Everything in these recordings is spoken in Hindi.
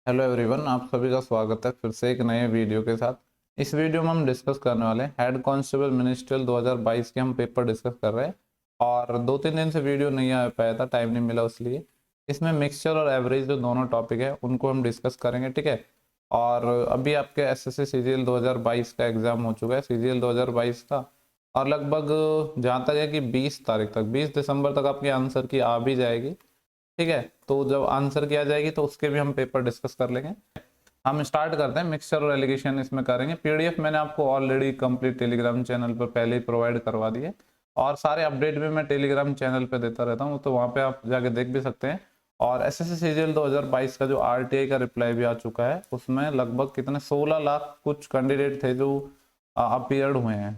हेलो एवरीवन, आप सभी का स्वागत है फिर से एक नए वीडियो के साथ। इस वीडियो में हम डिस्कस करने वाले हैं हेड कांस्टेबल मिनिस्ट्रियल 2022 के हम पेपर डिस्कस कर रहे हैं। और 2-3 दिन से वीडियो नहीं आ पाया था, टाइम नहीं मिला, इसलिए इसमें मिक्सचर और एवरेज जो दोनों टॉपिक है उनको हम डिस्कस करेंगे, ठीक है। और अभी आपके एसएससी सीजीएल 2022 का एग्जाम हो चुका है, सीजीएल 2022 का। और लगभग जहाँ तक है कि 20 तारीख तक, 20 दिसंबर तक आपके आंसर की आ भी जाएगी, ठीक है। तो जब आंसर किया जाएगी तो उसके भी हम पेपर डिस्कस कर लेंगे। हम स्टार्ट करते हैं, मिक्सचर और एलिगेशन इसमें करेंगे। पीडीएफ मैंने आपको ऑलरेडी कंप्लीट टेलीग्राम चैनल पर पहले ही प्रोवाइड करवा दिए, और सारे अपडेट भी मैं टेलीग्राम चैनल पे देता रहता हूँ, तो वहाँ पे आप जाके देख भी सकते हैं। और एसएससी सीजीएल 2022 का जो आरटीआई का रिप्लाई भी आ चुका है, उसमें लगभग कितने 16 लाख कुछ कैंडिडेट थे जो अपीयर्ड हुए हैं,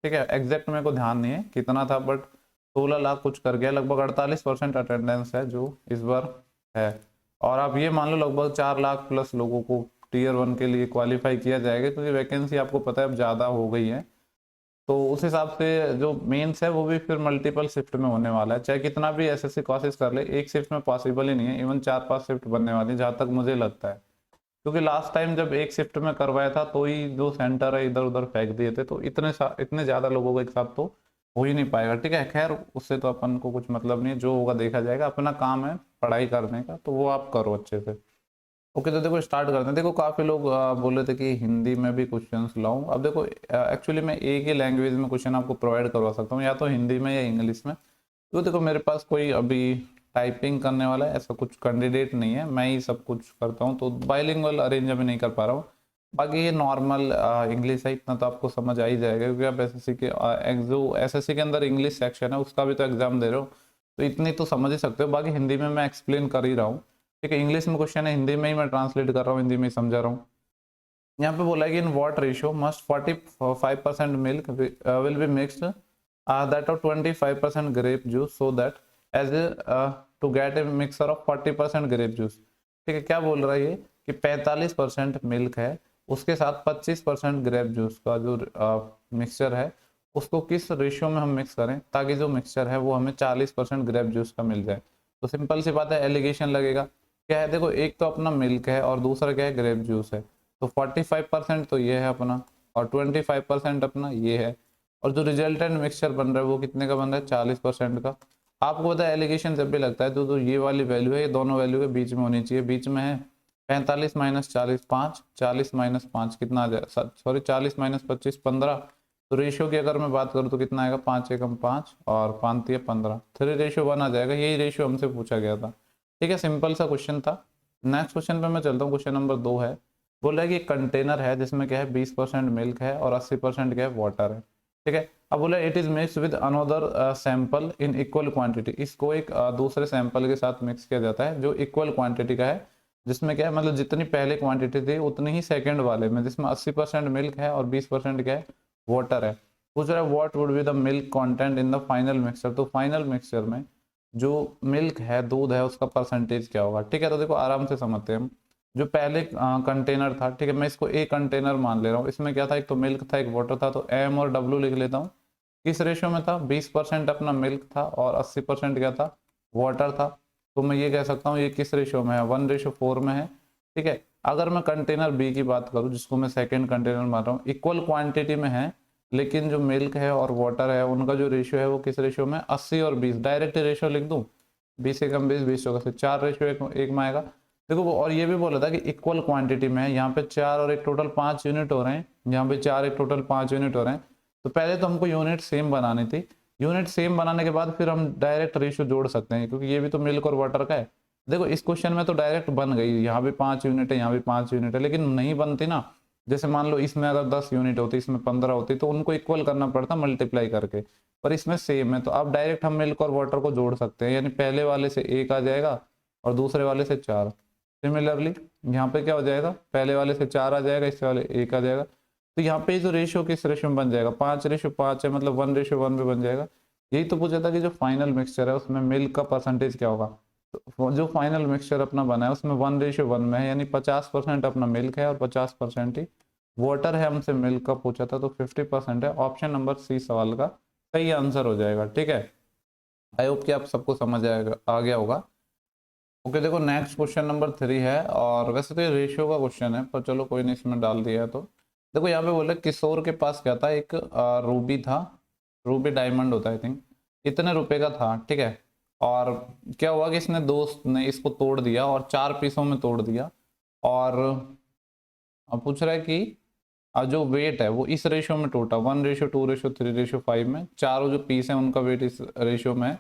ठीक है। एग्जैक्ट मेरे को ध्यान नहीं है कितना था, बट 16 लाख कुछ कर गया। लगभग 48% अटेंडेंस है जो इस बार है। और आप ये मान लो लगभग 4 लाख प्लस लोगों को टीयर 1 के लिए क्वालिफाई किया जाएगा, क्योंकि वैकेंसी आपको पता है अब ज़्यादा हो गई है। तो उस हिसाब से जो मेंस है वो भी फिर मल्टीपल शिफ्ट में होने वाला है। चाहे कितना भी एसएससी कोशिश कर ले, एक शिफ्ट में पॉसिबल ही नहीं है। इवन 4-5 शिफ्ट बनने वाली है जहाँ तक मुझे लगता है, क्योंकि लास्ट टाइम जब एक शिफ्ट में करवाया था तो ही जो सेंटर है इधर उधर फेंक दिए थे, तो इतने ज्यादा लोगों को एक साथ तो हो ही नहीं पाएगा, ठीक है। खैर, उससे तो अपन को कुछ मतलब नहीं है, जो होगा देखा जाएगा। अपना काम है पढ़ाई करने का, तो वो आप करो अच्छे से। ओके, तो देखो स्टार्ट करते हैं। देखो काफी लोग बोल रहे थे कि हिंदी में भी क्वेश्चंस लाऊं। अब देखो एक्चुअली मैं एक ही लैंग्वेज में क्वेश्चन आपको प्रोवाइड करवा सकता हूँ, या तो हिंदी में या इंग्लिश में। तो देखो मेरे पास कोई अभी टाइपिंग करने वाला है ऐसा कुछ कैंडिडेट नहीं है, मैं ही सब कुछ करता हूँ, तो बाइलिंगुअल अरेंज अभी नहीं कर पा रहा हूँ। बाकी ये नॉर्मल इंग्लिश है, इतना तो आपको समझ आ ही जाएगा, क्योंकि आप एसएससी के जो एसएससी के अंदर इंग्लिश सेक्शन है उसका भी तो एग्जाम दे रहे हो, तो इतनी तो समझ ही सकते हो। बाकी हिंदी में मैं एक्सप्लेन कर ही रहा हूँ, ठीक है। इंग्लिश में क्वेश्चन है, हिंदी में ही मैं ट्रांसलेट कर रहा हूँ, हिंदी में ही समझा रहा हूँ। यहाँ पे बोला है कि in what ratio must 45% milk will be mixed that of 25% grape juice, so that as to get a mixer of 40% grape juice, ठीक है। क्या बोल रहा है ये कि 45% मिल्क है, उसके साथ 25% ग्रेप जूस का जो मिक्सचर है उसको किस रेशियो में हम मिक्स करें ताकि जो मिक्सचर है वो हमें 40% ग्रेप जूस का मिल जाए। तो सिंपल सी बात है, एलिगेशन लगेगा। क्या है, देखो एक तो अपना मिल्क है और दूसरा क्या है, ग्रेप जूस है। तो 45% तो ये है अपना, और 25% अपना ये है। और जो रिजल्टेंट मिक्सचर बन रहा है वो कितने का बन रहा है, 40% का। आपको पता है एलिगेशन जब भी लगता है तो ये वाली वैल्यू है, ये दोनों वैल्यू के बीच में होनी चाहिए। बीच में है 45 माइनस 40 5, 40 माइनस 5 कितना आ जाए, सॉरी 40 माइनस 25 15। तो रेशियो की अगर मैं बात करूँ तो कितना आएगा, 5 एकम 5 और 5 तिया 15, 3:1 आ जाएगा। यही रेशियो हमसे पूछा गया था, ठीक है। सिंपल सा क्वेश्चन था। नेक्स्ट क्वेश्चन पे मैं चलता हूँ। क्वेश्चन नंबर 2 है, बोल रहा है कि एक कंटेनर है जिसमें क्या है 20% मिल्क है और 80% क्या है वाटर है, ठीक है। अब बोला it is mix with another sample in equal quantity. इसको एक दूसरे सैंपल के साथ मिक्स किया जाता है जो इक्वल क्वांटिटी का है, जिसमें क्या है मतलब जितनी पहले क्वांटिटी थी उतनी ही सेकंड वाले में, जिसमें 80% मिल्क है और 20% क्या है, वाटर है। पूछ रहा है what would be the milk content in the final mixture. तो फाइनल मिक्सचर में जो मिल्क है, दूध है, उसका परसेंटेज क्या होगा, ठीक है। तो देखो आराम से समझते हैं हम। जो पहले कंटेनर था, ठीक है, मैं इसको ए कंटेनर मान ले रहा हूँ। इसमें क्या था, एक तो मिल्क था एक वाटर था, तो एम और डब्ल्यू लिख लेता हूँ। किस रेशियो में था, 20% अपना मिल्क था और 80% क्या था, वाटर था। तो मैं ये कह सकता हूँ ये किस रेशियो में है, 1:4 में है, ठीक है। अगर मैं कंटेनर बी की बात करूँ, जिसको मैं सेकेंड कंटेनर मान रहा हूँ, इक्वल क्वांटिटी में है, लेकिन जो मिल्क है और वाटर है उनका जो रेशियो है वो किस रेशियो में, 80 और 20। डायरेक्ट रेशियो लिख दूँ, 20 एकम 20, 20 चौका से 4 रेशियो एक में आएगा। देखो और ये भी बोला था कि इक्वल क्वांटिटी में है, यहाँ पे 4 और एक टोटल 5 यूनिट हो रहे हैं, यहाँ पे 4 एक टोटल 5 यूनिट हो रहे हैं। तो पहले तो हमको यूनिट सेम बनानी थी। यूनिट सेम बनाने के बाद फिर हम डायरेक्ट रेशियो जोड़ सकते हैं, क्योंकि ये भी तो मिल्क और वाटर का है। देखो इस क्वेश्चन में तो डायरेक्ट बन गई, यहाँ भी 5 यूनिट है, यहाँ भी 5 यूनिट है, लेकिन नहीं बनती ना। जैसे मान लो इसमें अगर 10 यूनिट होती, इसमें 15 होती, तो उनको इक्वल करना पड़ता मल्टीप्लाई करके। पर इसमें सेम है, तो अब डायरेक्ट हम मिल्क और वाटर को जोड़ सकते हैं, यानी पहले वाले से 1 आ जाएगा और दूसरे वाले से 4। सिमिलरली यहाँ पे क्या हो जाएगा, पहले वाले से 4 आ जाएगा, इससे वाले 1 आ जाएगा। तो यहाँ पे जो रेशियो किस रेशियो में बन जाएगा, 5:5 है, मतलब 1:1 में बन जाएगा। यही तो पूछा था कि जो फाइनल मिक्सचर है उसमें मिल्क का परसेंटेज क्या होगा। तो जो फाइनल मिक्सचर अपना बना है उसमें 1:1 में है, यानी 50% अपना मिल्क है और 50% ही वाटर है। हमसे मिल्क का पूछा था तो 50% है। ऑप्शन नंबर सी सवाल का सही आंसर हो जाएगा, ठीक है। आई होप कि आप सबको समझ आएगा, आ गया होगा। ओके देखो नेक्स्ट क्वेश्चन नंबर 3 है, और वैसे तो ये रेशियो का क्वेश्चन है पर चलो कोई नहीं, इसमें डाल दिया है। तो देखो यहाँ पे बोले किशोर के पास क्या था, एक रूबी था, रूबी डायमंड होता है आई थिंक, इतने रुपए का था, ठीक है। और क्या हुआ कि इसने दोस्त ने इसको तोड़ दिया और 4 पीसों में तोड़ दिया। और अब पूछ रहा है कि जो वेट है वो इस रेशियो में टूटा, 1:2:3:5 में, चारों जो पीस है उनका वेट इस रेशियो में है।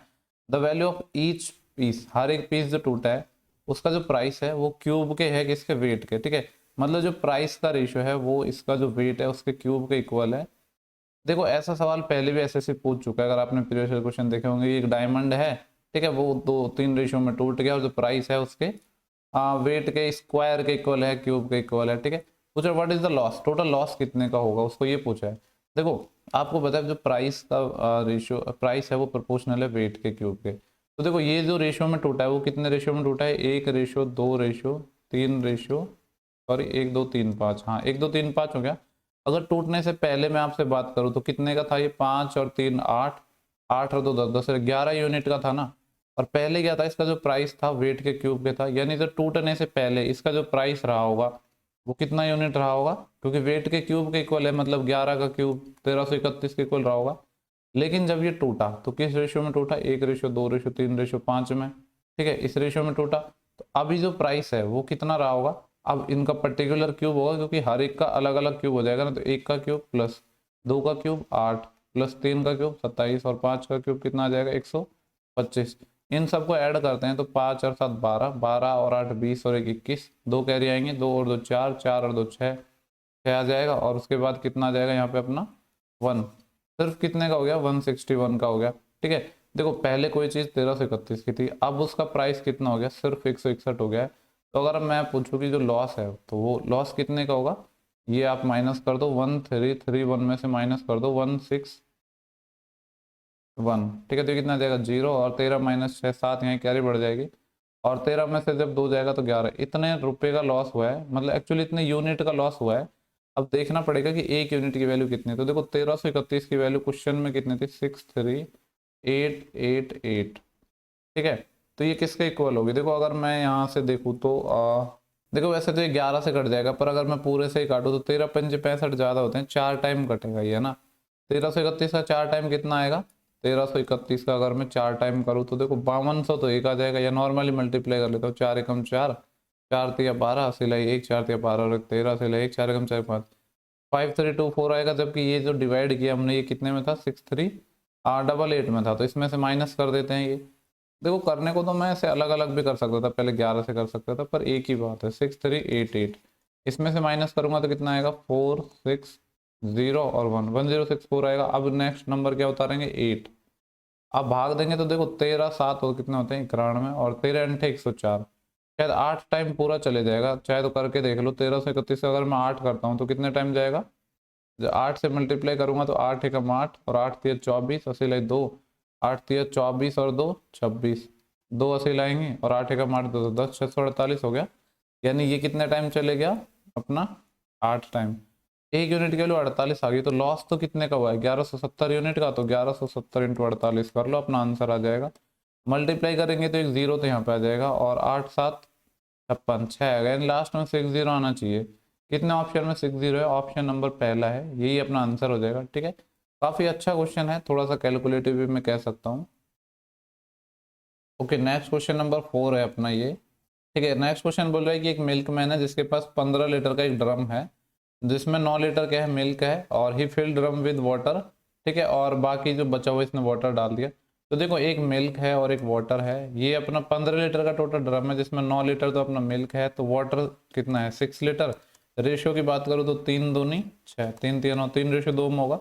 The value of each piece, हर एक पीस जो टूटा है उसका जो प्राइस है वो क्यूब के है किसके, वेट के, ठीक है। मतलब जो प्राइस का रेशियो है वो इसका जो वेट है उसके क्यूब के इक्वल है। देखो ऐसा सवाल पहले भी एसएससी पूछ चुका है, अगर आपने प्रीवियस क्वेश्चन देखे होंगे। ये एक डायमंड है, ठीक है, वो 2-3 रेशियो में टूट गया और जो प्राइस है उसके वेट के स्क्वायर के इक्वल है, क्यूब के इक्वल है, ठीक है। पूछा what is the loss, total loss कितने का होगा, उसको ये पूछा है। देखो आपको पता है जो प्राइस का रेशियो प्राइस है वो प्रोपोर्शनल है वेट के क्यूब के। तो देखो ये जो रेशियो में टूटा है वो कितने रेशियो में टूटा है, 1:2:3:5, सॉरी 1:2:3:5, हाँ 1:2:3:5 हो गया। अगर टूटने से पहले मैं आपसे बात करूँ तो कितने का था ये, 5 और 3 8, 8 और 2 10, 10 11 यूनिट का था ना। और पहले क्या था, इसका जो प्राइस था वेट के क्यूब के था, यानी जो टूटने से पहले इसका जो प्राइस रहा होगा वो कितना यूनिट रहा होगा, क्योंकि वेट के क्यूब के इक्वल है, मतलब 11 का क्यूब 1331 के इक्वल रहा होगा। लेकिन जब ये टूटा तो किस रेशियो में टूटा, 1:2:3:5 में, ठीक है, इस रेशियो में टूटा। तो अभी जो प्राइस है वो कितना रहा होगा, अब इनका पर्टिकुलर क्यूब होगा, क्योंकि हर एक का अलग अलग क्यूब हो जाएगा ना। तो 1 का क्यूब प्लस 2 का क्यूब 8 प्लस 3 का क्यूब 27 और 5 का क्यूब कितना आ जाएगा 125। इन सबको ऐड करते हैं तो 5 और 7 12, 12 और 8 20 और 1 21, 2 कैरी आएंगे, 2 और 2 4, 4 और 2 6, 6 आ जाएगा। और उसके बाद कितना आ जाएगा यहाँ पे अपना 1, सिर्फ कितने का हो गया 161 का हो गया, ठीक है। देखो पहले कोई चीज़ 1331 की थी, अब उसका प्राइस कितना हो गया, सिर्फ 161 हो गया है। तो अगर मैं पूछूं कि जो लॉस है तो वो लॉस कितने का होगा, ये आप माइनस कर दो, 1331 में से माइनस कर दो 161, ठीक है। तो कितना जाएगा 0, और 13 माइनस 6 7, यहाँ कैरी बढ़ जाएगी, और 13 में से जब 2 जाएगा तो 11, इतने रुपए का लॉस हुआ है, मतलब एक्चुअली इतने यूनिट का लॉस हुआ है। अब देखना पड़ेगा कि एक यूनिट की वैल्यू कितनी है। तो देखो 1331 की वैल्यू क्वेश्चन में कितनी थी, 63888, ठीक है। तो ये किसके इक्वल होगी, देखो अगर मैं यहाँ से देखूँ तो देखो वैसे तो ये 11 से कट जाएगा, पर अगर मैं पूरे से ही काटूँ तो 13×5 = 65 ज़्यादा होते हैं, 4 टाइम कटेगा ये, है ना। 1331 का 4 टाइम कितना आएगा, 1331 का अगर मैं 4 टाइम करूँ तो देखो 5200 तो एक आ जाएगा, या नॉर्मली मल्टीप्लाई कर लेता हूँ, 4 एकम 4, 4 तिया 12, सिलाई 1, 4 तिया 12 और 13, सिलाई 1, 4 एकम 4 5, 5324 आएगा। जबकि ये जो डिवाइड किया हमने ये कितने में था, 6388 में था। तो इसमें से माइनस कर देते हैं ये। देखो करने को तो मैं ऐसे अलग अलग भी कर सकता था, पहले 11 से कर सकता था, पर एक ही बात है 6388, इसमें से माइनस करूंगा तो कितना आएगा 460 और 1064 आएगा। अब नेक्स्ट नंबर क्या उतारेंगे 8, अब भाग देंगे तो देखो 13 7 और कितने होते हैं 91, और 13 × 104, शायद 8 टाइम पूरा चले जाएगा, चाहे तो करके देख लो। 1331 से अगर मैं 8 करता हूँ तो कितने टाइम जाएगा, जब 8 से मल्टीप्लाई करूंगा तो 8 एकम 8 और 8 तिया 24, अस्सी लाई 2, 8 तिया 24 और 2 26, 2 अस्सी लाएंगे और 8 एकम 8 2 10, 648 हो गया। यानी ये कितने टाइम चले गया अपना 8 टाइम, एक यूनिट के लिए 48 आ गई। तो लॉस तो कितने का हुआ है 1170 यूनिट का, तो 1170 × 48 कर लो, अपना आंसर आ जाएगा। मल्टीप्लाई करेंगे तो एक जीरो तो यहाँ पे आ जाएगा, और 8 7 56, 6 आ गया, लास्ट में 60 आना चाहिए। कितने ऑप्शन में 60 है, ऑप्शन नंबर पहला है, यही अपना आंसर हो जाएगा, ठीक है। काफ़ी अच्छा क्वेश्चन है, थोड़ा सा कैलकुलेटिव भी मैं कह सकता हूँ। ओके नेक्स्ट क्वेश्चन नंबर 4 है अपना ये, ठीक है। नेक्स्ट क्वेश्चन बोल रहा है कि एक मिल्कमैन है जिसके पास 15 लीटर का एक ड्रम है, जिसमें 9 लीटर क्या है मिल्क है, और ही फिल ड्रम विद वाटर, ठीक है, और बाकी जो बचा हुआ इसने वाटर डाल दिया। तो देखो एक मिल्क है और एक वाटर है, ये अपना 15 लीटर का टोटल ड्रम है, जिसमें 9 लीटर तो अपना मिल्क है, तो वाटर कितना है 6 लीटर। रेशियो की बात करूँ तो 3 दूनी 6, 3 3 9, 3:2 में होगा।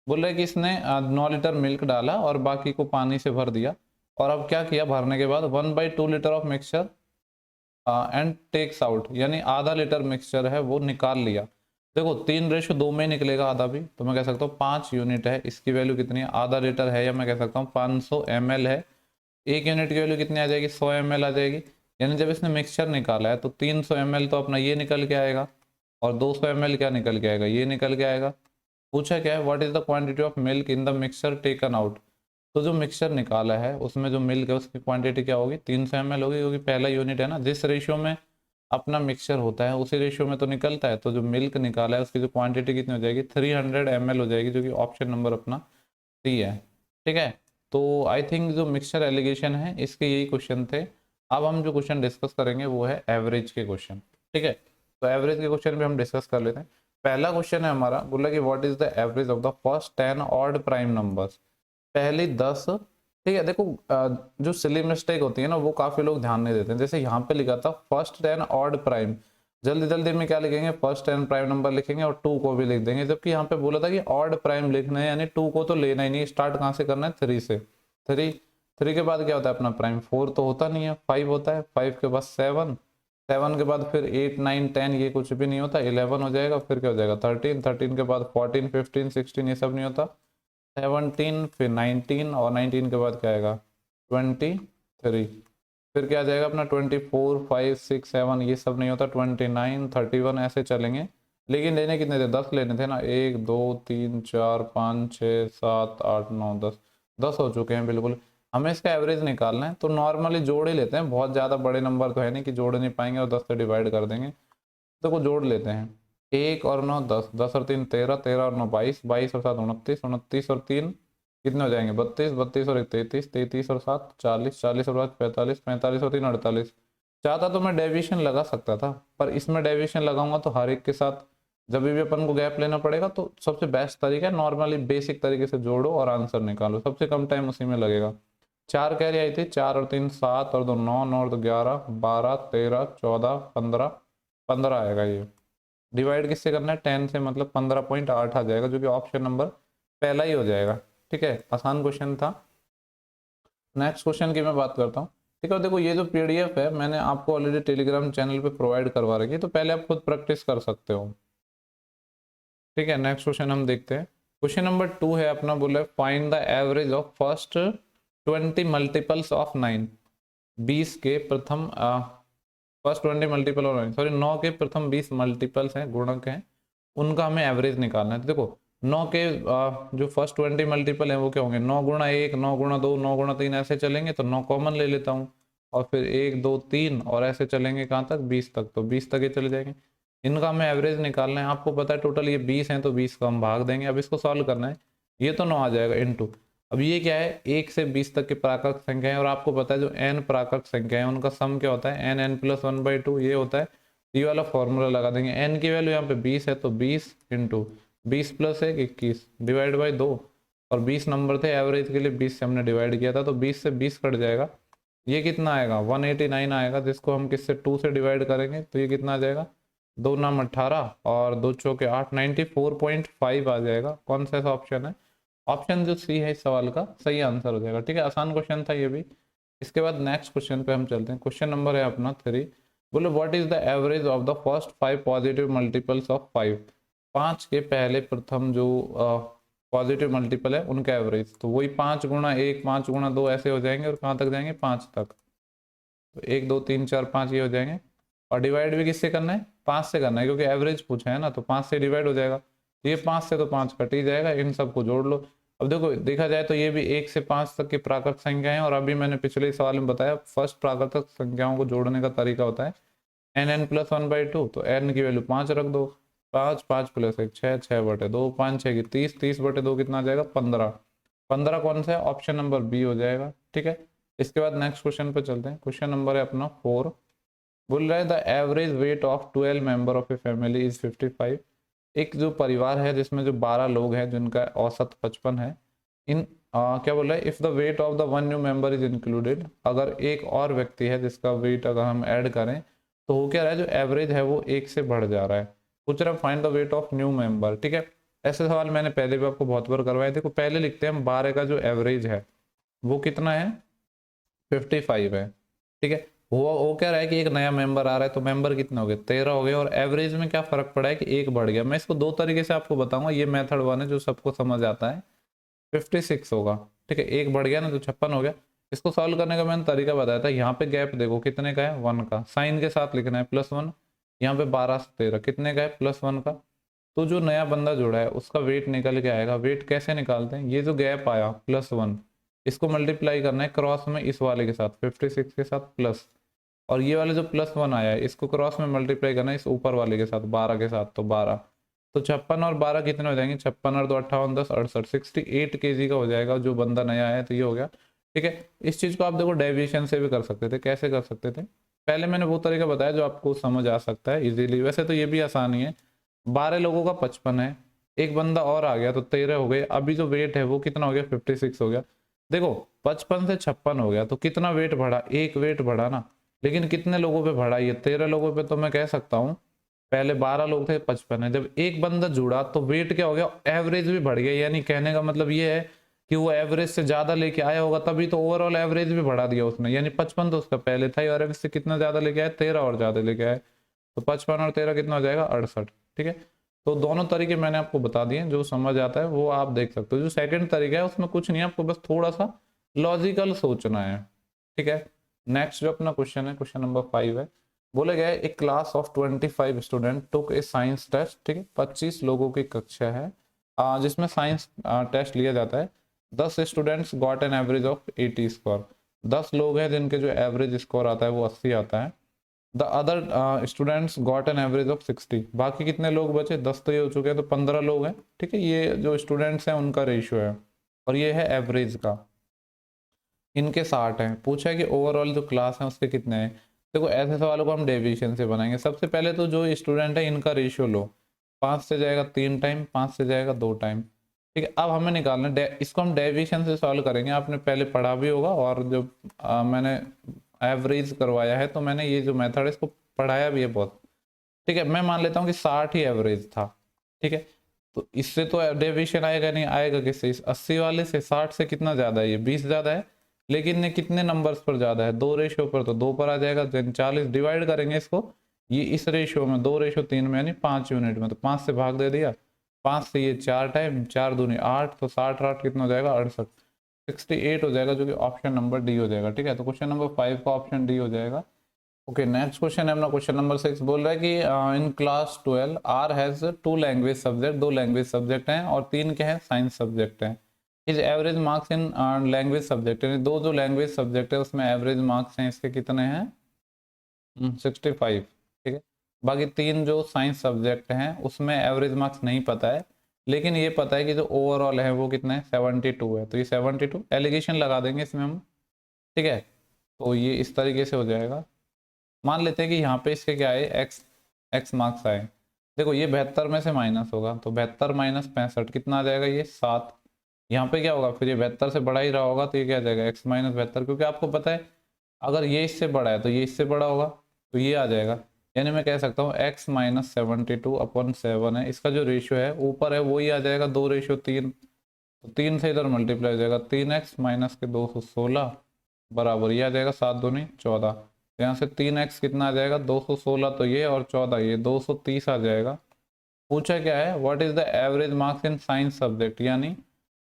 बोल रहे कि इसने 9 लीटर मिल्क डाला और बाकी को पानी से भर दिया, और अब क्या किया भरने के बाद 1/2 litre of mixture and takes out, यानी आधा लीटर मिक्सचर है वो निकाल लिया। देखो 3:2 में निकलेगा आधा भी, तो मैं कह सकता हूँ 5 यूनिट है, इसकी वैल्यू कितनी है आधा लीटर है, या मैं कह सकता हूँ 500 ml है। एक यूनिट की वैल्यू कितनी आ जाएगी 100 ml आ जाएगी। यानी जब इसने मिक्सचर निकाला है तो 300 ml तो अपना ये निकल के आएगा, और 200 ml क्या निकल के आएगा, ये निकल के आएगा। पूछा क्या है what is the quantity of milk in the mixture taken out. तो जो मिक्सचर निकाला है उसमें जो मिल्क है उसकी क्वांटिटी क्या होगी, 300 ml होगी, क्योंकि पहला यूनिट है ना, जिस रेशियो में अपना मिक्सचर होता है उसी रेशियो में तो निकलता है। तो जो मिल्क निकाला है उसकी जो क्वांटिटी कितनी हो जाएगी, 300 ml हो जाएगी, जो कि ऑप्शन नंबर अपना सी है। ठीक है, तो आई थिंक जो मिक्सचर एलिगेशन है इसके यही क्वेश्चन थे। अब हम जो क्वेश्चन डिस्कस करेंगे वो है एवरेज के क्वेश्चन। ठीक है, तो एवरेज के क्वेश्चन भी हम डिस्कस कर लेते हैं। पहला क्वेश्चन है हमारा, बोला कि what is the average of the first 10 odd prime numbers, पहली 10। ठीक है, देखो जो सिली मिस्टेक होती है ना वो काफी लोग ध्यान नहीं देते हैं। जैसे यहाँ पे लिखा था फर्स्ट 10 ऑड प्राइम, जल्दी जल्दी में क्या लिखेंगे, फर्स्ट 10 प्राइम नंबर लिखेंगे और 2 को भी लिख देंगे, जबकि यहाँ पे बोला था कि ऑड प्राइम लिखना है, यानी 2 को तो लेना ही नहीं, स्टार्ट कहाँ से करना है, 3 से। 3 के बाद क्या होता है अपना प्राइम, 4 तो होता नहीं है, 5 होता है, 5 के बाद 7, 7 के बाद फिर 8 9 10 ये कुछ भी नहीं होता, 11 हो जाएगा, फिर क्या हो जाएगा 13, 13 के बाद 14 15 16 ये सब नहीं होता, 17 फिर 19 और 19 के बाद क्या आएगा 23, फिर क्या आ जाएगा अपना 24 5 6 7 ये सब नहीं होता, 29 31 ऐसे चलेंगे। लेकिन लेने कितने थे, 10 लेने थे ना, 1 2 3 4 5 6 7 8 9 10, 10 हो चुके हैं बिल्कुल। हमें इसका एवरेज निकालना है, तो नॉर्मली जोड़ ही लेते हैं, बहुत ज़्यादा बड़े नंबर तो है नहीं कि जोड़ नहीं पाएंगे और 10 से डिवाइड कर देंगे, तो को जोड़ लेते हैं। 1 और 9 10, 10 और 3 13, 13 और 9 22, 22 और 7 29, 29 और 3 कितने हो जाएंगे 32, 32 और 1 33, 33 और 7 40, 40 और 5 45, 45 और 3 48। चाहता तो मैं डेविएशन लगा सकता था, पर इसमें डेविएशन लगाऊंगा तो हर एक के साथ जब भी अपन को गैप लेना पड़ेगा, तो सबसे बेस्ट तरीका है नॉर्मली बेसिक तरीके से जोड़ो और आंसर निकालो, सबसे कम टाइम उसी में लगेगा। 4 कैरी आई थी, 4 और 3 7 और 2 9, 9 और 2 11 12 13 14 15, 15 आएगा ये। डिवाइड किससे करना है, 10 से, मतलब 15.8 आ जाएगा, जो कि ऑप्शन नंबर पहला ही हो जाएगा। ठीक है, आसान क्वेश्चन था। नेक्स्ट क्वेश्चन की मैं बात करता हूँ। ठीक है, देखो ये जो पीडीएफ है मैंने आपको ऑलरेडी टेलीग्राम चैनल पे प्रोवाइड करवा रखी है, तो पहले आप खुद प्रैक्टिस कर सकते हो। ठीक है, नेक्स्ट क्वेश्चन हम देखते हैं। क्वेश्चन नंबर 2 है अपना, बोला find the average of first 20 multiples of 9, 20 के प्रथम फर्स्ट 20 मल्टीपल और 9 सॉरी 9 के प्रथम 20 मल्टीपल्स हैं, गुणक हैं, उनका हमें एवरेज निकालना है। तो देखो 9 के जो फर्स्ट 20 मल्टीपल हैं वो क्या होंगे, 9 गुणा 1, 9 गुणा 2, 9 गुणा 3 ऐसे चलेंगे, तो 9 कॉमन ले लेता हूँ, और फिर 1 2 3 और ऐसे चलेंगे कहाँ तक, 20 तक, तो 20 तक ये चले जाएंगे। इनका हमें एवरेज निकालना है। आपको पता है टोटल ये 20 हैं, तो 20 का हम भाग देंगे। अब इसको सॉल्व करना है, ये तो 9 आ जाएगा इनटू, अब ये क्या है 1 से 20 तक की प्राकृत संख्या है, और आपको पता है जो n प्राकृत संख्या है उनका सम क्या होता है, n प्लस 1/2 ये होता है। ये वाला फॉर्मूला लगा देंगे, n की वैल्यू यहाँ पे 20 है, तो 20 इंटू 20 प्लस 1 21 डिवाइड बाई 2, और 20 नंबर थे एवरेज के लिए, 20 से हमने डिवाइड किया था, तो 20 से 20 कट जाएगा, ये कितना आएगा 189 आएगा, जिसको हम किससे 2 से डिवाइड करेंगे, तो ये कितना आ जाएगा, 2 नाम 18 और 2 चौके 8, 94.5 आ जाएगा। कौन सा ऐसा ऑप्शन है, ऑप्शन जो सी है इस सवाल का सही आंसर हो जाएगा। ठीक है, आसान क्वेश्चन था ये भी। इसके बाद नेक्स्ट क्वेश्चन पे हम चलते हैं। क्वेश्चन नंबर है अपना 3, बोलो what is the average of the first 5 positive multiples of 5, 5 के पहले प्रथम जो पॉजिटिव मल्टीपल है उनका एवरेज, तो वही 5 गुणा 1 5 गुणा 2 ऐसे हो जाएंगे, और कहाँ तक जाएंगे 5 तक, तो 1 2 3 4 5 ये हो जाएंगे। और डिवाइड भी किससे करना है, 5 से करना है, क्योंकि एवरेज पूछा है ना, तो 5 से डिवाइड हो जाएगा, ये 5 से तो 5 कट ही जाएगा, इन सबको जोड़ लो। अब देखो देखा जाए तो ये भी 1 से 5 तक की प्राकृत संख्या है, और अभी मैंने पिछले सवाल में बताया फर्स्ट प्राकृतिक संख्याओं को जोड़ने का तरीका होता है n प्लस 1/2, तो n की वैल्यू 5 रख दो, 5 5 प्लस 1 6, 6/2 5 6 की 30, 30/2 कितना आ जाएगा 15, 15 कौन सा है, ऑप्शन नंबर बी हो जाएगा। ठीक है, इसके बाद नेक्स्ट क्वेश्चन पे चलते हैं। क्वेश्चन नंबर है अपना 4, बोल रहा है the average weight of 12 member of a family is 55, एक जो परिवार है जिसमें जो 12 लोग हैं जिनका औसत 55 है, इन क्या बोल रहा है if the weight of the one new member is included, अगर एक और व्यक्ति है जिसका वेट अगर हम ऐड करें तो हो क्या रहा है, जो एवरेज है वो 1 से बढ़ जा रहा है। पूछ रहा है find the weight of new member. ठीक है, ऐसे सवाल मैंने पहले भी आपको बहुत बार करवाए। देखो पहले लिखते हैं हम 12 का जो एवरेज है वो कितना है 55 है। ठीक है, वो कह रहा है कि एक नया मेंबर आ रहा है, तो मेंबर कितने हो गए 13 हो गए, और एवरेज में क्या फर्क पड़ा है कि एक बढ़ गया। मैं इसको दो तरीके से आपको बताऊंगा, ये मेथड 1 है जो सबको समझ आता है, 56 होगा। ठीक है, एक बढ़ गया ना तो 56 हो गया। इसको सॉल्व करने का मैंने तरीका बताया था, यहाँ पे गैप देखो कितने का है 1 का, साइन के साथ लिखना है +1, यहाँ पे 12 से 13 कितने का है +1 का, तो जो नया बंदा जुड़ा है उसका वेट निकल के आएगा। वेट कैसे निकालते हैं, ये जो गैप आया +1 इसको मल्टीप्लाई करना है क्रॉस में इस वाले के साथ 56 के साथ प्लस, और ये वाले जो +1 आया है इसको क्रॉस में मल्टीप्लाई करना है इस ऊपर वाले के साथ 12 के साथ, तो 12, तो 56 और 12 कितने हो जाएंगे, 56 और 2 58 10 68 68 kg का हो जाएगा जो बंदा नया है। तो ये हो गया, ठीक है। इस चीज़ को आप देखो डेविएशन से भी कर सकते थे। कैसे कर सकते थे, पहले मैंने वो तरीका बताया जो आपको समझ आ सकता है इजीली। वैसे तो ये भी आसान ही है, 12 लोगों का 55 है, एक बंदा और आ गया तो 13 हो गए, अभी जो वेट है वो कितना हो गया 56 हो गया। देखो 55 से 56 हो गया तो कितना वेट बढ़ा, एक वेट बढ़ा ना, लेकिन कितने लोगों पे बढ़ा, ये 13 लोगों पे। तो मैं कह सकता हूँ पहले 12 लोग थे 55 है, जब एक बंदा जुड़ा तो वेट क्या हो गया, एवरेज भी बढ़ गया। यानी कहने का मतलब ये है कि वो एवरेज से ज्यादा लेके आया होगा, तभी तो ओवरऑल एवरेज भी बढ़ा दिया उसने। यानी 55 तो उसका पहले था और एवरेज से कितना ज्यादा लेके आया, 13 और ज्यादा लेके आया, तो 55 और 13 कितना हो जाएगा 68, ठीक है। तो दोनों तरीके मैंने आपको बता दिए, जो समझ आता है वो आप देख सकते हो। जो सेकंड तरीका है उसमें कुछ नहीं है, आपको बस थोड़ा सा लॉजिकल सोचना है, ठीक है। नेक्स्ट जो अपना क्वेश्चन है, क्वेश्चन नंबर 5 है। बोला गया है एक class of 25 student took a science test, ठीक है, 25 लोगों की कक्षा है जिसमें साइंस टेस्ट लिया जाता है। 10 students got an average of 80 score, 10 लोग हैं जिनके जो एवरेज स्कोर आता है वो 80 आता है। The other students got an average of 60, बाकी कितने लोग बचे, 10 तो ये हो चुके हैं, तो 15 लोग हैं, ठीक है। ये जो स्टूडेंट्स हैं उनका रेशियो है और ये है एवरेज का, इनके 60 हैं। पूछा है कि ओवरऑल जो क्लास है उसके कितने हैं। देखो ऐसे सवालों को हम डेविएशन से बनाएंगे। सबसे पहले तो जो स्टूडेंट है इनका रेशियो लो, 5 से जाएगा 3 टाइम, 5 से जाएगा 2 टाइम, ठीक है। अब हमें निकालना है, इसको हम डेविएशन से सॉल्व करेंगे। आपने पहले पढ़ा भी होगा और जो मैंने एवरेज करवाया है तो मैंने ये जो मेथड है इसको पढ़ाया भी है बहुत, ठीक है। मैं मान लेता हूँ कि 60 ही एवरेज था, ठीक है। तो इससे तो डेविएशन आएगा नहीं, आएगा किससे, इस 80 वाले से। 60 से कितना ज्यादा है, ये 20 ज्यादा है, लेकिन ये कितने नंबर्स पर ज्यादा है, 2 रेशियो पर, तो 2 पर आ जाएगा। 40 डिवाइड करेंगे इसको, ये इस रेशियो में 2:3 में, यानी 5 यूनिट में, तो 5 से भाग दे दिया, 5 से ये 4 टाइम, 4 दूनी 8, तो 60 8 कितना हो जाएगा 68, 68 हो जाएगा, जो कि ऑप्शन नंबर डी हो जाएगा, ठीक है। तो क्वेश्चन नंबर 5 का ऑप्शन डी हो जाएगा। ओके, नेक्स्ट क्वेश्चन है अपना क्वेश्चन नंबर 6। बोल रहा है कि in class 12 are has 2 language subject, 2 language subject हैं और 3 के हैं साइंस सब्जेक्ट हैं। Is average marks in language subject, यानी 2 जो लैंग्वेज सब्जेक्ट है उसमें एवरेज मार्क्स हैं इसके कितने हैं 65, ठीक है। बाकी 3 जो साइंस सब्जेक्ट हैं उसमें एवरेज मार्क्स नहीं पता है, लेकिन ये पता है कि जो ओवरऑल है वो कितना है 72 है। तो ये 72 एलिगेशन लगा देंगे इसमें हम, ठीक है। तो ये इस तरीके से हो जाएगा। मान लेते हैं कि यहाँ पे इसके क्या है, एक्स मार्क्स आए। देखो ये 72 में से माइनस होगा, तो 72 माइनस 65 कितना आ जाएगा, ये 7। यहाँ पे क्या होगा, फिर ये 72 से बड़ा ही रहा होगा, तो ये क्या आ जाएगा x माइनस 72, क्योंकि आपको पता है अगर ये इससे बड़ा है तो ये इससे बड़ा होगा, तो ये आ जाएगा। यानी मैं कह सकता हूँ x माइनस 72/7 है, इसका जो रेशियो है ऊपर है वही आ जाएगा 2:3, तो 3 से इधर मल्टीप्लाई हो जाएगा, 3x माइनस के 216 बराबर ये आ जाएगा 7 दूनी 14। यहाँ से 3x कितना आ जाएगा 216, तो ये और 14 ये 230 आ जाएगा। पूछा क्या है, what is the average marks in science subject, यानी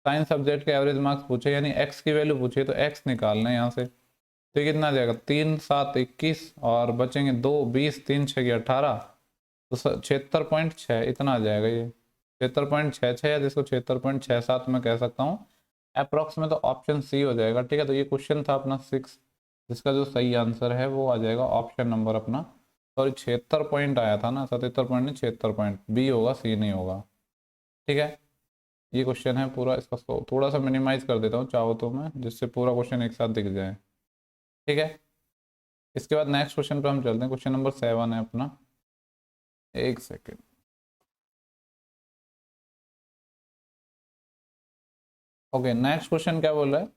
साइंस सब्जेक्ट के एवरेज मार्क्स पूछे, यानी x की वैल्यू पूछे, तो x निकालना है यहाँ से। तो ये कितना आ जाएगा 3 7 21 और बचेंगे 2 20 3 6 18, तो 76.6 इतना आ जाएगा। ये 76.66 है, जिसको 76.67 में कह सकता हूँ अप्रोक्स में, तो ऑप्शन सी हो जाएगा, ठीक है। तो ये क्वेश्चन था अपना 6, जिसका जो सही आंसर है वो आ जाएगा ऑप्शन नंबर अपना, सॉरी 76 पॉइंट आया था ना, 77 पॉइंट नहीं 76 पॉइंट, बी होगा सी नहीं होगा, ठीक है। ये क्वेश्चन है पूरा, इसका थोड़ा सा मिनिमाइज कर देता हूँ चाहो तो मैं, जिससे पूरा क्वेश्चन एक साथ दिख जाए, ठीक है। इसके बाद नेक्स्ट क्वेश्चन पे हम चलते हैं, क्वेश्चन नंबर 7 है अपना, एक सेकेंड। ओके, नेक्स्ट क्वेश्चन क्या बोल रहा है,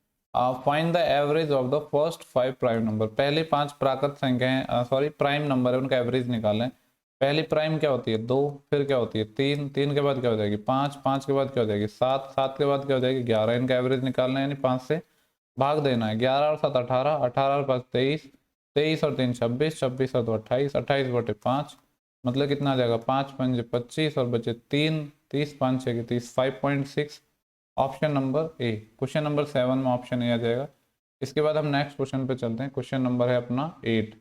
find the average of the first 5 prime number. पहले 5 प्राकृत संख्या है, सॉरी प्राइम नंबर है, उनका एवरेज निकालें। पहली प्राइम क्या होती है 2, फिर क्या होती है 3, 3 के बाद क्या हो जाएगी 5, 5 के बाद क्या हो जाएगी 7, 7 के बाद क्या हो जाएगी 11। इनका एवरेज निकालना है, यानी 5 से भाग देना है। 11 और 7 18, 18 और 5 23, 23 और 3 26, 26 और 2 28, 28/5, मतलब कितना आ जाएगा 5 5 25 और बचे 3, 30 5 6 30, 5.6, option number A. Question number 7 में ऑप्शन ए आ जाएगा। इसके बाद हम नेक्स्ट क्वेश्चन पे चलते हैं, क्वेश्चन नंबर है अपना 8।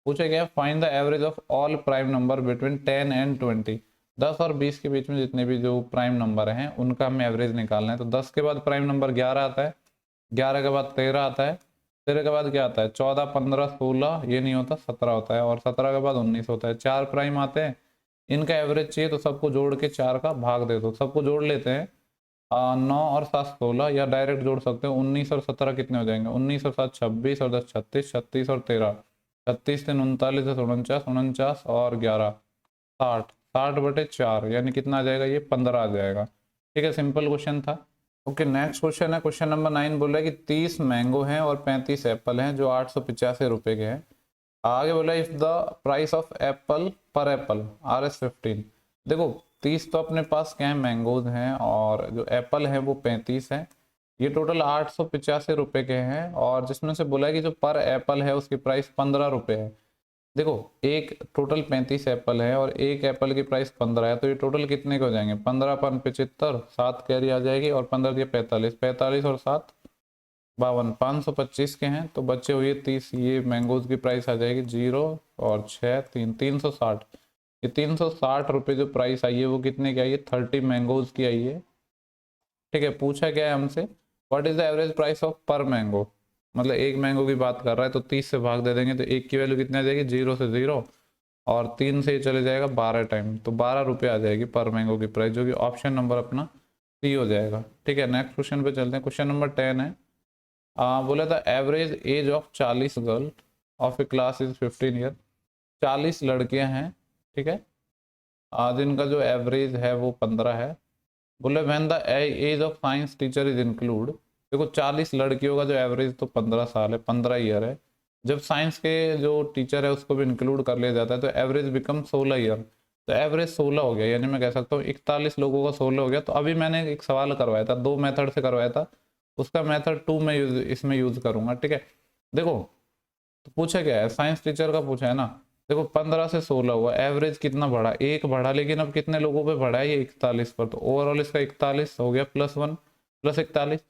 पूछा गया find the average of all prime number between 10 and 20। 10 और 20 के बीच में जितने भी जो प्राइम नंबर हैं उनका हमें एवरेज निकालना है। तो 10 के बाद प्राइम नंबर 11 आता है, 11 के बाद 13 आता है, 13 के बाद क्या आता है 14, 15, 16, ये नहीं होता 17 होता है, और 17 के बाद 19 होता है। 4 प्राइम आते हैं, इनका एवरेज चाहिए तो सबको जोड़ के 4 का भाग दे दो। सबको जोड़ लेते हैं, 9 और 7 16, या डायरेक्ट जोड़ सकते हैं। 19 और 17 कितने हो जाएंगे, 19 और 7 26, और 10 36, 36 और 13 36, 3 39, 49, 49 और 11 60, 60/4, यानी कितना आ जाएगा, ये 15 आ जाएगा। ठीक है, सिंपल क्वेश्चन था। ओके, नेक्स्ट क्वेश्चन है, क्वेश्चन नंबर 9 बोल रहा है कि 30 मैंगो हैं और 35 एप्पल हैं जो 885 रुपए के हैं। आगे बोला if the price of Apple पर एप्पल RS15। देखो 30 तो अपने पास क्या है, मैंगोज हैं, और जो एप्पल है वो 35 है। ये टोटल 885 रुपए के हैं, और जिसमें से बोला है कि जो पर एप्पल है उसकी प्राइस 15 रुपए है। देखो एक टोटल 35 एप्पल है और एक एप्पल की प्राइस 15 है, तो ये टोटल कितने के हो जाएंगे, 15 × 75, 7 कैरी आ जाएगी, और 15 के 45, 45 और 7 52, 525 के हैं, तो बच्चे हुए 30। ये मैंगोज की प्राइस आ जाएगी 0 और 6 3 360। ये 360 रुपये जो प्राइस आई है वो कितने की आई है, 30 मैंगोज की आई है। ठीक है, पूछा क्या है हमसे, what is the average price of पर मैंगो, मतलब एक मैंगो की बात कर रहा है, तो 30 से भाग दे देंगे तो एक की वैल्यू कितनी आ जाएगी, 0 से 0, और 3 से ही चले जाएगा 12 टाइम, तो 12 रुपये आ जाएगी पर मैंगो की प्राइस, जो कि ऑप्शन नंबर अपना सी हो जाएगा। ठीक है, नेक्स्ट क्वेश्चन पे चलते हैं। क्वेश्चन नंबर 10 है, बोला था average age of 40 girl of A class is 15 year. 40 लड़कियां हैं, ठीक है, जिनका जो एवरेज है वो 15 है। बोले when the age of science teacher is include. देखो 40 लड़कियों का जो एवरेज तो 15 साल है, 15 ईयर है। जब साइंस के जो टीचर है उसको भी इंक्लूड कर लिया जाता है तो एवरेज बिकम 16 ईयर। तो एवरेज 16 हो गया, यानी मैं कह सकता हूँ 41 लोगों का 16 हो गया। तो अभी मैंने एक सवाल करवाया था, 2 मेथड से करवाया था, उसका मेथड 2 में इसमें यूज करूंगा। ठीक है, देखो तो पूछा क्या है, साइंस टीचर का पूछा है ना। देखो 15 से 16 हुआ, एवरेज कितना बढ़ा, एक बढ़ा, लेकिन अब कितने लोगों पे बढ़ा है, ये 41 पर, तो ओवरऑल इसका 41 हो गया, +1 +41।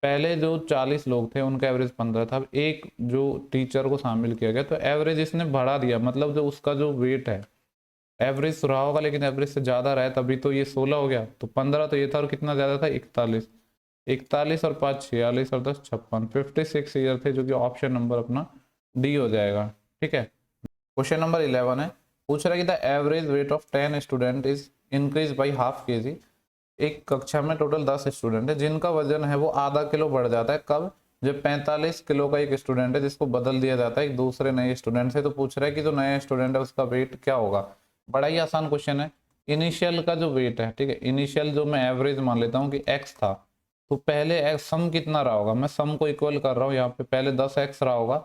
पहले जो 40 लोग थे उनका एवरेज 15 था, अब एक जो टीचर को शामिल किया गया तो एवरेज इसने बढ़ा दिया, मतलब जो उसका जो वेट है एवरेज रहा होगा, लेकिन एवरेज से ज्यादा रहा है, तभी तो ये 16 हो गया। तो 15 तो ये था, और कितना ज्यादा था, 41। 41 और 5 46 और 10 56, 56 ईयर थे, जो कि ऑप्शन नंबर अपना डी हो जाएगा। ठीक है, क्वेश्चन नंबर 11 है, पूछ रहा है कि the average weight of 10 student is increase by ½ kg। एक कक्षा में टोटल 10 स्टूडेंट है जिनका वजन है वो आधा किलो बढ़ जाता है, कब, जब 45 किलो का एक स्टूडेंट है जिसको बदल दिया जाता है एक दूसरे नए स्टूडेंट से। तो पूछ रहा है कि जो नया स्टूडेंट है उसका वेट क्या होगा। बड़ा ही आसान क्वेश्चन है। इनिशियल का जो वेट है, ठीक है, इनिशियल जो मैं एवरेज मान लेता हूँ कि x था, तो पहले सम कितना रहा होगा, मैं सम को इक्वल कर रहा हूँ यहाँ पे, पहले 10x रहा होगा।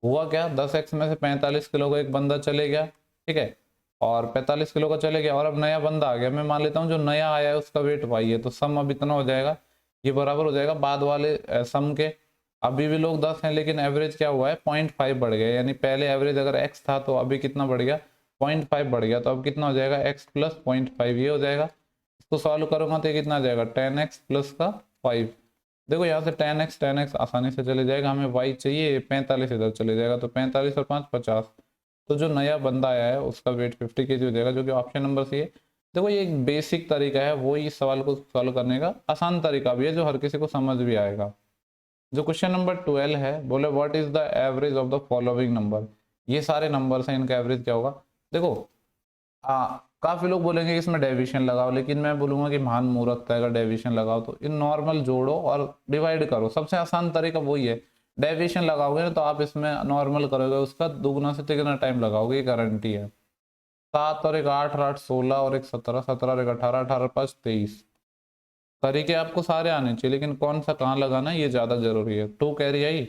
हुआ क्या, 10x में से 45 किलो का एक बंदा चले गया, ठीक है, और 45 किलो का चले गया, और अब नया बंदा आ गया। मैं मान लेता हूँ जो नया आया है उसका वेट y है, तो सम अब इतना हो जाएगा, ये बराबर हो जाएगा बाद वाले सम के। अभी भी लोग 10 हैं, लेकिन एवरेज क्या हुआ है, 0.5 बढ़ गया, यानी पहले एवरेज अगर x था तो अभी कितना बढ़ गया, 0.5 बढ़ गया, तो अब कितना हो जाएगा, x + 0.5 ये हो जाएगा। इसको सॉल्व करूंगा तो ये कितना आ जाएगा, 10x + का 5। देखो यहाँ से 10x आसानी से चले जाएगा, हमें y चाहिए, 45 इधर चले जाएगा, तो 45 और 5 50। तो जो नया बंदा आया है उसका वेट 50 kg हो जाएगा, जो कि ऑप्शन नंबर सी है। देखो ये एक बेसिक तरीका है, वो इस सवाल को सॉल्व करने का आसान तरीका भी है, जो हर किसी को समझ भी आएगा। जो क्वेश्चन नंबर 12 है, बोले what is the average of the following number. ये सारे नंबर्स हैं, इनका एवरेज क्या होगा। देखो काफी लोग बोलेंगे कि इसमें डेविएशन लगाओ, लेकिन मैं बोलूंगा कि महान मूर्खता है अगर डेविएशन लगाओ। तो इन नॉर्मल जोड़ो और डिवाइड करो, सबसे आसान तरीका वही है। डेविएशन लगाओगे ना तो आप इसमें नॉर्मल करोगे, उसका दुगना से तिगुना टाइम लगाओगे, ये गारंटी है। 7 और 1 8 8 16 और 1 17 17 और 1 18 18 5 23। तरीके आपको सारे आने चाहिए, लेकिन कौन सा कहाँ लगाना है ये ज्यादा जरूरी है। 2 कैरी आई,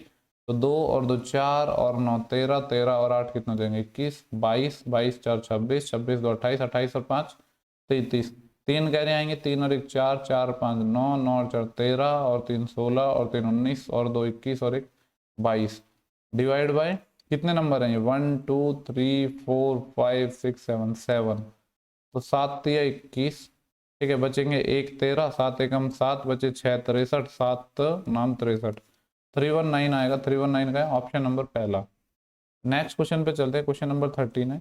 तो 2 और 2 4 और 9 13 13 और 8 कितना देंगे, 21 22 22 4 26 26 2 28 28 और 5 33। 3 कैरी आएंगे, 3 और 1 4 4 5 9 9 और 4 13 और 3 16 और 3 19 और 2 21 और 1 22। डिवाइड बाय कितने नंबर हैं ये, 1 2 3 4 5 6 7 7। तो 7 तिया 21, ठीक है, बचेंगे 1 13, 7 एकम 7 बचे 6 63, 7 नाम 63, 319 आएगा। 319 का है ऑप्शन नंबर पहला। नेक्स्ट क्वेश्चन पे चलते हैं, क्वेश्चन नंबर 13 है,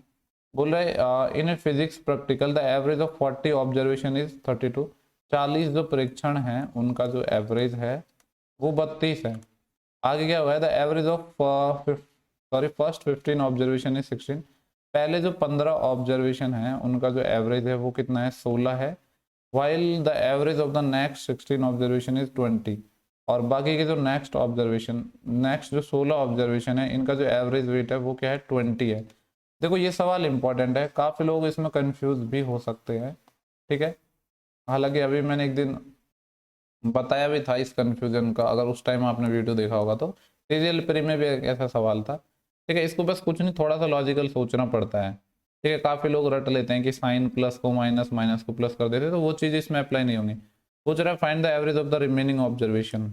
बोल रहे in a physics practical the average of 40 observation is 32। 40 जो परीक्षण हैं उनका जो एवरेज है वो 32 है। आगे क्या हुआ है, the average of first 15 observation is 16। पहले जो 15 ऑब्जर्वेशन है उनका जो एवरेज है वो कितना है, 16 है। While the average of the next 16 observation is 20। और बाकी के जो नेक्स्ट जो 16 ऑब्जर्वेशन है इनका जो एवरेज वेट है वो क्या है, 20 है। देखो ये सवाल इंपॉर्टेंट है, काफ़ी लोग इसमें कंफ्यूज भी हो सकते हैं, ठीक है। हालांकि अभी मैंने एक दिन बताया भी था इस कंफ्यूजन का, अगर उस टाइम आपने वीडियो देखा होगा तो। सीरियल प्री में भी एक ऐसा सवाल था, ठीक है। इसको बस कुछ नहीं, थोड़ा सा लॉजिकल सोचना पड़ता है, ठीक है। काफ़ी लोग रट लेते हैं कि साइन प्लस को माइनस, माइनस को प्लस कर देते, तो वो चीज़ इसमें अप्लाई नहीं होनी। पूछ रहा है find the average of the remaining observation,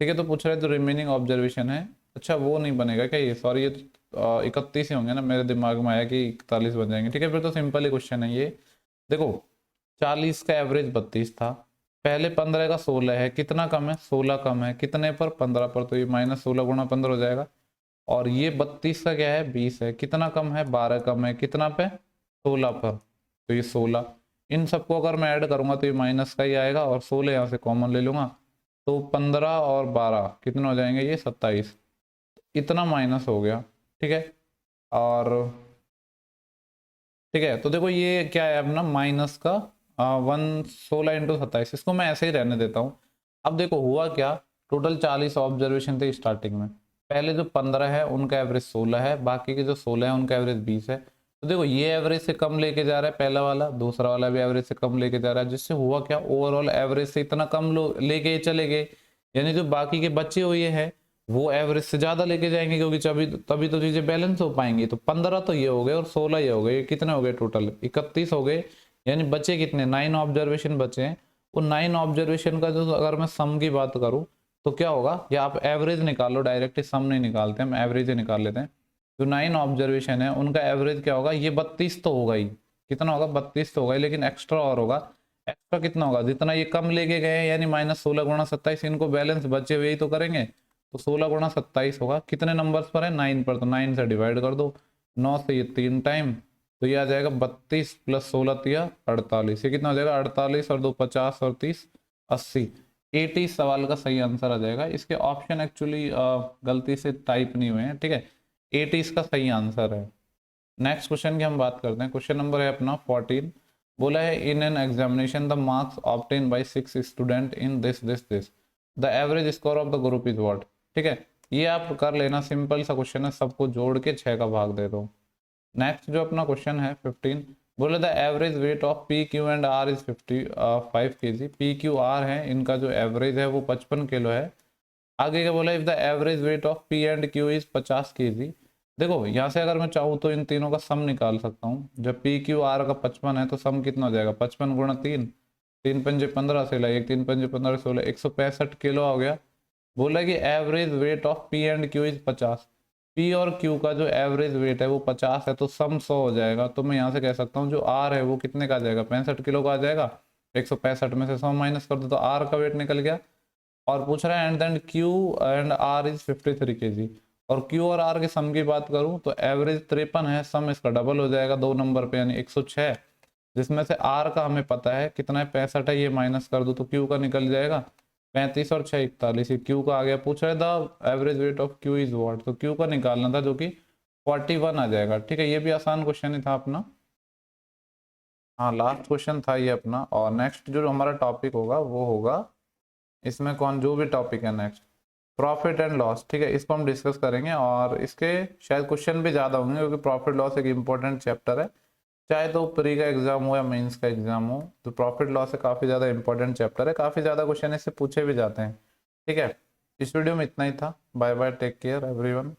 ठीक है। तो पूछ रहा है जो रिमेनिंग ऑब्जर्वेशन है, अच्छा वो नहीं बनेगा क्या ये, सॉरी ये 31 ही होंगे ना, मेरे दिमाग में आया कि 41 बन जाएंगे, ठीक है। फिर तो सिंपल ही क्वेश्चन है ये। देखो 40 का एवरेज 32 था, पहले 15 का 16 है, कितना कम है, 16 कम है, कितने पर, 15 पर, तो ये -16 गुणा 15 हो जाएगा। और ये 32 का क्या है, 20 है, कितना कम है, 12 कम है, कितना पे, 16 पर, तो ये 16। इन सबको अगर मैं ऐड करूंगा तो ये माइनस का ही आएगा, और 16 यहाँ से कॉमन ले लूंगा, तो 15 और 12 कितने हो जाएंगे, ये 27। इतना माइनस हो गया, ठीक है। और ठीक है, तो देखो ये क्या है अपना माइनस का 16 × 27, इसको मैं ऐसे ही रहने देता हूँ। अब देखो हुआ क्या, टोटल 40 ऑब्जर्वेशन थे स्टार्टिंग में, पहले जो 15 है उनका एवरेज 16 है, बाकी के जो 16 है उनका एवरेज 20 है। तो देखो ये एवरेज से कम लेके जा रहा है पहला वाला, दूसरा वाला भी एवरेज से कम लेके जा रहा है, जिससे हुआ क्या, ओवरऑल एवरेज से इतना कम लेके चले गए, यानी जो बाकी के बचे हुए हैं वो एवरेज से ज्यादा लेके जाएंगे, क्योंकि तभी तो चीजें बैलेंस हो पाएंगी। तो 15 तो ये हो गए और 16 ये हो गए, कितने हो गए टोटल, 31 हो गए। यानी बचे कितने, 9 ऑब्जर्वेशन बचे हैं। वो 9 ऑब्जर्वेशन का जो अगर मैं सम की बात करूं तो क्या होगा, या आप एवरेज निकालो, डायरेक्टली सम नहीं निकालते, हम एवरेज ही निकाल लेते हैं। जो 9 ऑब्जर्वेशन है उनका एवरेज क्या होगा, ये 32 तो होगा ही, कितना होगा, 32 तो होगा ही, लेकिन एक्स्ट्रा और होगा। एक्स्ट्रा कितना होगा, जितना ये कम लेके गए यानी -16 × 27, इनको बैलेंस बचे हुए ही तो करेंगे, तो 16 × 27 होगा, कितने नंबर्स पर है, 9 पर, तो 9 से डिवाइड कर दो, 9 से ये 3 टाइम, तो ये आ जाएगा 32 + 16 × 48, ये कितना हो जाएगा, 48 और 2 50 और 30 80, 80 सवाल का सही आंसर आ जाएगा। इसके ऑप्शन एक्चुअली गलती से टाइप नहीं हुए हैं, ठीक है, 80 इसका सही आंसर है। नेक्स्ट क्वेश्चन की हम बात करते हैं, क्वेश्चन नंबर है अपना 14। बोला है in an examination the marks obtain bye 6 student in this the average score of the group is what, ठीक है। ये आप कर लेना, सिंपल सा क्वेश्चन है, सबको जोड़ के 6 का भाग दे दो। नेक्स्ट जो अपना क्वेश्चन है 15, बोले the average weight of P Q and R is 55 kg। P Q R है, इनका जो एवरेज है वो 55 किलो है। आगे क्या बोला, if the average weight of P and Q is 50 kg। देखो यहाँ से अगर मैं चाहूँ तो इन तीनों का सम निकाल सकता हूँ। जब पी क्यू आर का 55 है तो सम कितना हो जाएगा, 55 × 3, 3 पंजे 15, 16 1, 3 पंजे 15 16, 165 किलो हो गया। बोला कि average weight of P and Q is 50। P और क्यू का जो एवरेज वेट है वो 50 है, तो सम 100 हो जाएगा। तो मैं यहाँ से कह सकता हूँ जो आर है वो कितने का आ जाएगा, 65 किलो का आ जाएगा। 165 में से 100 माइनस कर दो तो आर का वेट निकल गया। और पूछ रहा है and then Q and R is 53 kg। और क्यू और आर के सम की बात करूं तो एवरेज 53 है, सम इसका डबल हो जाएगा 2 नंबर पे यानी 106, जिसमें से आर का हमें पता है कितना है, 65 है, ये माइनस कर दो तो क्यू का निकल जाएगा 35 और 6 41, क्यू का आ गया। पूछ रहा है the average weight of Q is what, तो क्यू का निकालना था जो कि 41 आ जाएगा, ठीक है। ये भी आसान क्वेश्चन ही था अपना, हाँ लास्ट क्वेश्चन था ये अपना। और नेक्स्ट जो हमारा टॉपिक होगा वो होगा, इसमें कौन जो भी टॉपिक है नेक्स्ट, प्रॉफिट एंड लॉस, ठीक है, इसको हम डिस्कस करेंगे। और इसके शायद क्वेश्चन भी ज़्यादा होंगे क्योंकि प्रॉफिट लॉस एक इंपॉर्टेंट चैप्टर है, चाहे तो प्री का एग्जाम हो या मेंस का एग्जाम हो, तो प्रॉफिट लॉस से काफ़ी ज़्यादा इंपॉर्टेंट चैप्टर है, काफ़ी ज़्यादा क्वेश्चन इससे पूछे भी जाते हैं, ठीक है। इस वीडियो में इतना ही था, bye bye, take care everyone.